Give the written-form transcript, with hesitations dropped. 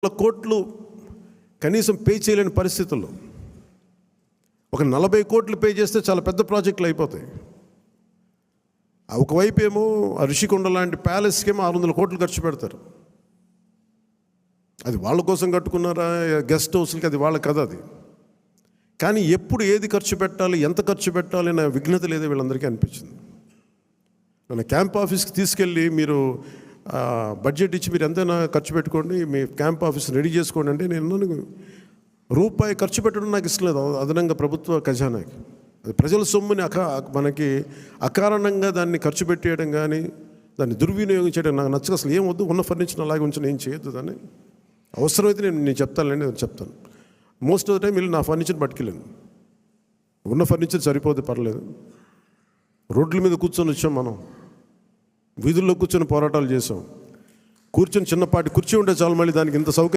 కోట్లు కనీసం పే చేయలేని పరిస్థితుల్లో ఒక 40 కోట్లు పే చేస్తే చాలా పెద్ద ప్రాజెక్టులు అయిపోతాయి. ఒకవైపు ఏమో ఋషికొండ లాంటి ప్యాలెస్కి ఏమో 600 కోట్లు ఖర్చు పెడతారు. అది వాళ్ళ కోసం కట్టుకున్నారా, గెస్ట్ హౌస్లకి, అది వాళ్ళ కథ. అది కానీ ఎప్పుడు ఏది ఖర్చు పెట్టాలి, ఎంత ఖర్చు పెట్టాలి అనే విఘ్నత లేదో వీళ్ళందరికీ అనిపించింది. మన క్యాంప్ ఆఫీస్కి తీసుకెళ్ళి మీరు బడ్జెట్ ఇచ్చి మీరు ఎంతైనా ఖర్చు పెట్టుకోండి, మీ క్యాంప్ ఆఫీస్ రెడీ చేసుకోండి అంటే నేను రూపాయి ఖర్చు పెట్టడం నాకు ఇష్టం లేదు. అదనంగా ప్రభుత్వ ఖజానాకి అది ప్రజల సొమ్ముని మనకి అకారణంగా దాన్ని ఖర్చు పెట్టేయడం కానీ దాన్ని దుర్వినియోగం చేయడం నాకు నచ్చక. అసలు ఏం వద్దు, ఉన్న ఫర్నిచర్ అలాగే ఉంచి ఏం చేయొద్దు. దాన్ని అవసరమైతే నేను చెప్తానులేండి, నేను చెప్తాను. మోస్ట్ ఆఫ్ ద టైం వీళ్ళు నా ఫర్నిచర్ పట్టుకెళ్ళాను. ఉన్న ఫర్నిచర్ సరిపోతే పర్లేదు. రోడ్ల మీద కూర్చొని వచ్చాం, మనం వీధుల్లో కూర్చొని పోరాటాలు చేసాం. కూర్చొని చిన్నపాటి కుర్చీ ఉంటే చాలు, మళ్ళీ దానికి ఇంత సౌకర్యం